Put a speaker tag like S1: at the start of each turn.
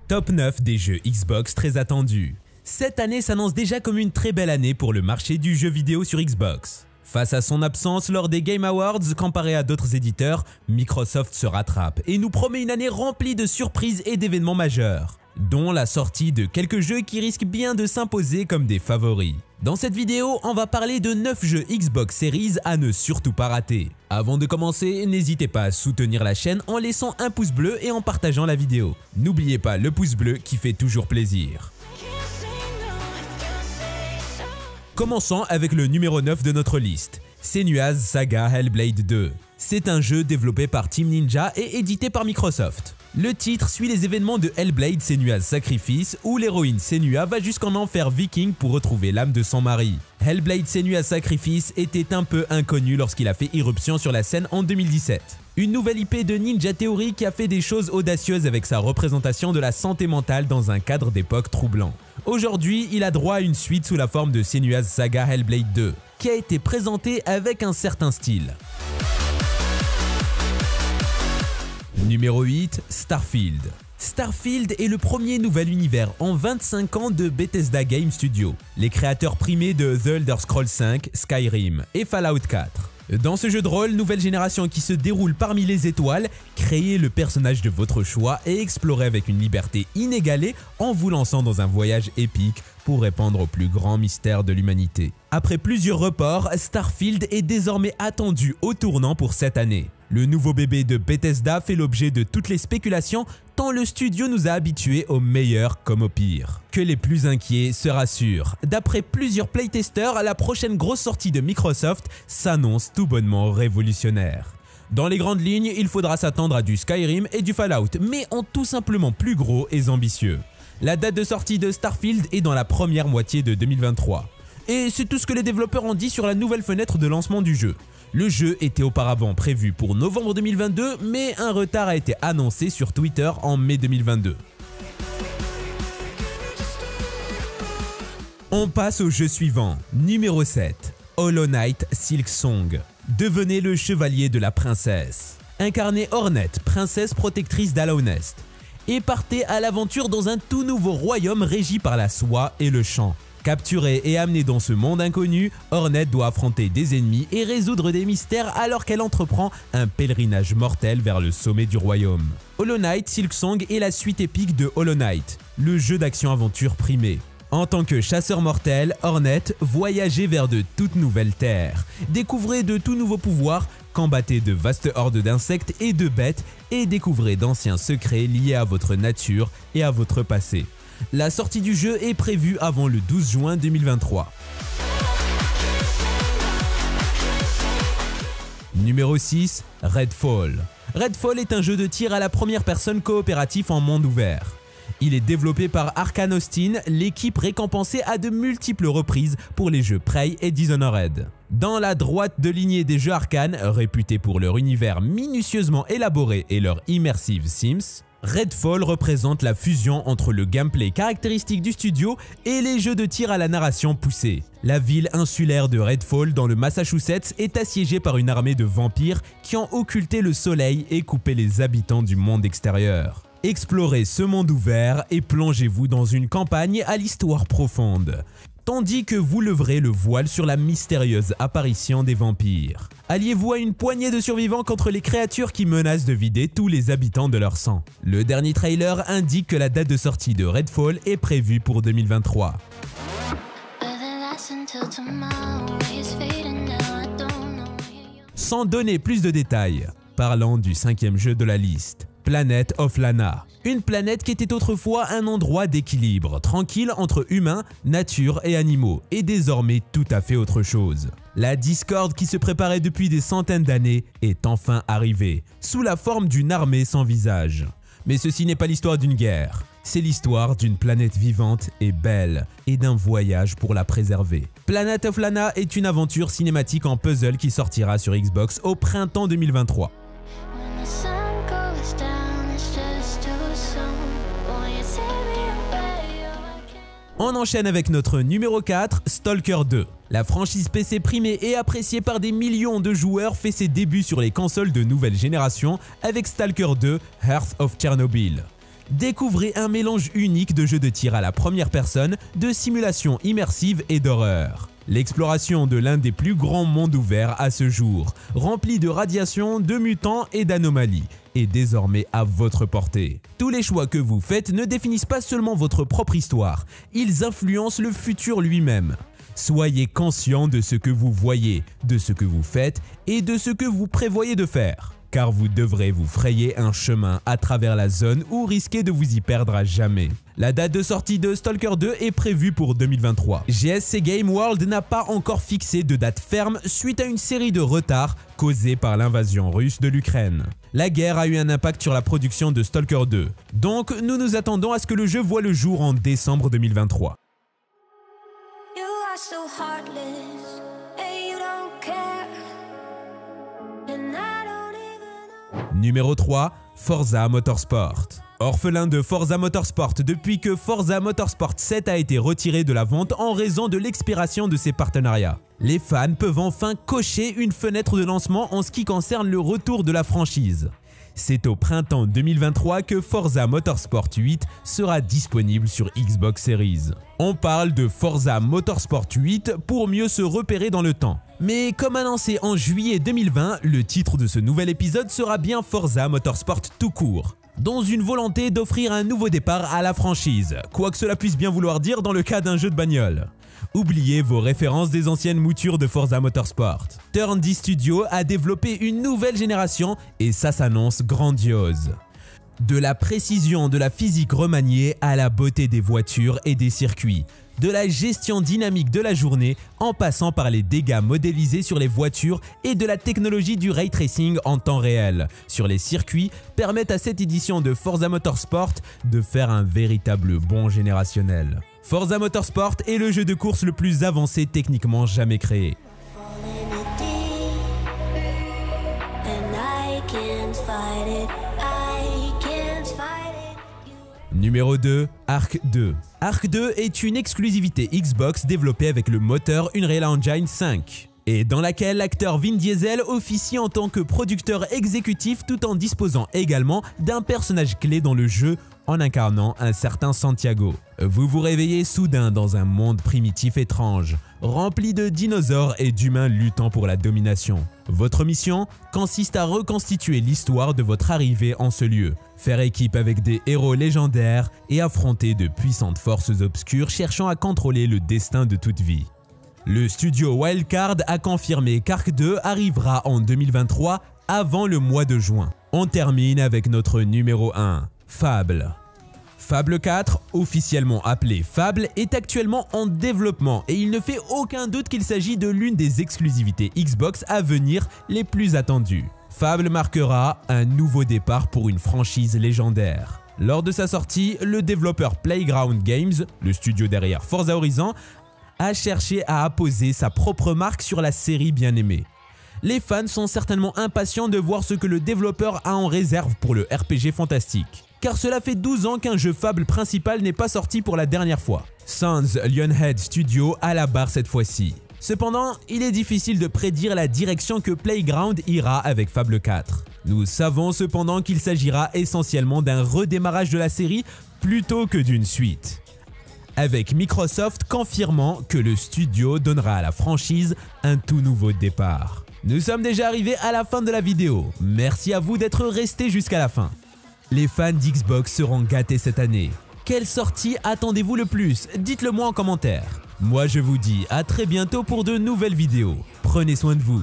S1: Top 9 des jeux Xbox très attendus. Cette année s'annonce déjà comme une très belle année pour le marché du jeu vidéo sur Xbox. Face à son absence lors des Game Awards comparé à d'autres éditeurs, Microsoft se rattrape et nous promet une année remplie de surprises et d'événements majeurs, dont la sortie de quelques jeux qui risquent bien de s'imposer comme des favoris. Dans cette vidéo, on va parler de 9 jeux Xbox Series à ne surtout pas rater. Avant de commencer, n'hésitez pas à soutenir la chaîne en laissant un pouce bleu et en partageant la vidéo. N'oubliez pas le pouce bleu qui fait toujours plaisir. Commençons avec le numéro 9 de notre liste, Senua's Saga Hellblade 2. C'est un jeu développé par Team Ninja et édité par Microsoft. Le titre suit les événements de Hellblade Senua's Sacrifice où l'héroïne Senua va jusqu'en enfer viking pour retrouver l'âme de son mari. Hellblade Senua's Sacrifice était un peu inconnu lorsqu'il a fait irruption sur la scène en 2017. Une nouvelle IP de Ninja Theory qui a fait des choses audacieuses avec sa représentation de la santé mentale dans un cadre d'époque troublant. Aujourd'hui, il a droit à une suite sous la forme de Senua's Saga Hellblade 2, qui a été présentée avec un certain style. Numéro 8, Starfield. Starfield est le premier nouvel univers en 25 ans de Bethesda Game Studios, les créateurs primés de The Elder Scrolls V, Skyrim et Fallout 4. Dans ce jeu de rôle, nouvelle génération qui se déroule parmi les étoiles, créez le personnage de votre choix et explorez avec une liberté inégalée en vous lançant dans un voyage épique pour répondre aux plus grands mystères de l'humanité. Après plusieurs reports, Starfield est désormais attendu au tournant pour cette année. Le nouveau bébé de Bethesda fait l'objet de toutes les spéculations tant le studio nous a habitués au meilleur comme au pire. Que les plus inquiets se rassurent. D'après plusieurs playtesters, la prochaine grosse sortie de Microsoft s'annonce tout bonnement révolutionnaire. Dans les grandes lignes, il faudra s'attendre à du Skyrim et du Fallout, mais en tout simplement plus gros et ambitieux. La date de sortie de Starfield est dans la première moitié de 2023. Et c'est tout ce que les développeurs ont dit sur la nouvelle fenêtre de lancement du jeu. Le jeu était auparavant prévu pour novembre 2022, mais un retard a été annoncé sur Twitter en mai 2022. On passe au jeu suivant, numéro 7, Hollow Knight Silksong. Devenez le chevalier de la princesse. Incarnez Hornet, princesse protectrice d'Hallownest, et partez à l'aventure dans un tout nouveau royaume régi par la soie et le chant. Capturée et amenée dans ce monde inconnu, Hornet doit affronter des ennemis et résoudre des mystères alors qu'elle entreprend un pèlerinage mortel vers le sommet du royaume. Hollow Knight Silksong est la suite épique de Hollow Knight, le jeu d'action-aventure primé. En tant que chasseur mortel, Hornet, voyagez vers de toutes nouvelles terres, découvrez de tout nouveaux pouvoirs, combattez de vastes hordes d'insectes et de bêtes et découvrez d'anciens secrets liés à votre nature et à votre passé. La sortie du jeu est prévue avant le 12 juin 2023. Numéro 6, Redfall. Redfall est un jeu de tir à la première personne coopératif en monde ouvert. Il est développé par Arkane Austin, l'équipe récompensée à de multiples reprises pour les jeux Prey et Dishonored. Dans la droite de lignée des jeux Arkane, réputés pour leur univers minutieusement élaboré et leur immersive Sims, Redfall représente la fusion entre le gameplay caractéristique du studio et les jeux de tir à la narration poussée. La ville insulaire de Redfall dans le Massachusetts est assiégée par une armée de vampires qui ont occulté le soleil et coupé les habitants du monde extérieur. Explorez ce monde ouvert et plongez-vous dans une campagne à l'histoire profonde, tandis que vous leverez le voile sur la mystérieuse apparition des vampires. Alliez-vous à une poignée de survivants contre les créatures qui menacent de vider tous les habitants de leur sang. Le dernier trailer indique que la date de sortie de Redfall est prévue pour 2023. Sans donner plus de détails, parlons du 5e jeu de la liste, Planet of Lana. Une planète qui était autrefois un endroit d'équilibre, tranquille entre humains, nature et animaux, et désormais tout à fait autre chose. La discorde qui se préparait depuis des centaines d'années est enfin arrivée, sous la forme d'une armée sans visage. Mais ceci n'est pas l'histoire d'une guerre, c'est l'histoire d'une planète vivante et belle, et d'un voyage pour la préserver. Planet of Lana est une aventure cinématique en puzzle qui sortira sur Xbox au printemps 2023. On enchaîne avec notre numéro 4, Stalker 2. La franchise PC primée et appréciée par des millions de joueurs fait ses débuts sur les consoles de nouvelle génération avec Stalker 2, Hearth of Chernobyl. Découvrez un mélange unique de jeux de tir à la première personne, de simulation immersive et d'horreur. L'exploration de l'un des plus grands mondes ouverts à ce jour, rempli de radiations, de mutants et d'anomalies, est désormais à votre portée. Tous les choix que vous faites ne définissent pas seulement votre propre histoire, ils influencent le futur lui-même. Soyez conscient de ce que vous voyez, de ce que vous faites et de ce que vous prévoyez de faire. Car vous devrez vous frayer un chemin à travers la zone ou risquer de vous y perdre à jamais. La date de sortie de Stalker 2 est prévue pour 2023. GSC Game World n'a pas encore fixé de date ferme suite à une série de retards causés par l'invasion russe de l'Ukraine. La guerre a eu un impact sur la production de Stalker 2, donc nous nous attendons à ce que le jeu voit le jour en décembre 2023.
S2: So heartless, and you don't care, and I don't even know.
S1: Numéro 3, Forza Motorsport. Orphelin de Forza Motorsport depuis que Forza Motorsport 7 a été retiré de la vente en raison de l'expiration de ses partenariats. Les fans peuvent enfin cocher une fenêtre de lancement en ce qui concerne le retour de la franchise. C'est au printemps 2023 que Forza Motorsport 8 sera disponible sur Xbox Series. On parle de Forza Motorsport 8 pour mieux se repérer dans le temps. Mais comme annoncé en juillet 2020, le titre de ce nouvel épisode sera bien Forza Motorsport tout court, dans une volonté d'offrir un nouveau départ à la franchise, quoi que cela puisse bien vouloir dire dans le cas d'un jeu de bagnole. Oubliez vos références des anciennes moutures de Forza Motorsport. Turn 10 Studio a développé une nouvelle génération et ça s'annonce grandiose. De la précision de la physique remaniée à la beauté des voitures et des circuits, de la gestion dynamique de la journée en passant par les dégâts modélisés sur les voitures et de la technologie du ray tracing en temps réel sur les circuits permettent à cette édition de Forza Motorsport de faire un véritable bond générationnel. Forza Motorsport est le jeu de course le plus avancé techniquement jamais créé. Numéro 2, Ark 2. Ark 2 est une exclusivité Xbox développée avec le moteur Unreal Engine 5 et dans laquelle l'acteur Vin Diesel officie en tant que producteur exécutif tout en disposant également d'un personnage clé dans le jeu en incarnant un certain Santiago. Vous vous réveillez soudain dans un monde primitif étrange, rempli de dinosaures et d'humains luttant pour la domination. Votre mission consiste à reconstituer l'histoire de votre arrivée en ce lieu, faire équipe avec des héros légendaires et affronter de puissantes forces obscures cherchant à contrôler le destin de toute vie. Le studio Wildcard a confirmé qu'Ark 2 arrivera en 2023 avant le mois de juin. On termine avec notre numéro 1, Fable. Fable 4, officiellement appelé Fable, est actuellement en développement et il ne fait aucun doute qu'il s'agit de l'une des exclusivités Xbox à venir les plus attendues. Fable marquera un nouveau départ pour une franchise légendaire. Lors de sa sortie, le développeur Playground Games, le studio derrière Forza Horizon, a cherché à apposer sa propre marque sur la série bien aimée. Les fans sont certainement impatients de voir ce que le développeur a en réserve pour le RPG fantastique. Car cela fait 12 ans qu'un jeu Fable principal n'est pas sorti pour la dernière fois. Sans Lionhead Studio à la barre cette fois-ci. Cependant, il est difficile de prédire la direction que Playground ira avec Fable 4. Nous savons cependant qu'il s'agira essentiellement d'un redémarrage de la série plutôt que d'une suite, avec Microsoft confirmant que le studio donnera à la franchise un tout nouveau départ. Nous sommes déjà arrivés à la fin de la vidéo. Merci à vous d'être restés jusqu'à la fin. Les fans d'Xbox seront gâtés cette année. Quelle sortie attendez-vous le plus? Dites-le moi en commentaire. Moi je vous dis à très bientôt pour de nouvelles vidéos. Prenez soin de vous.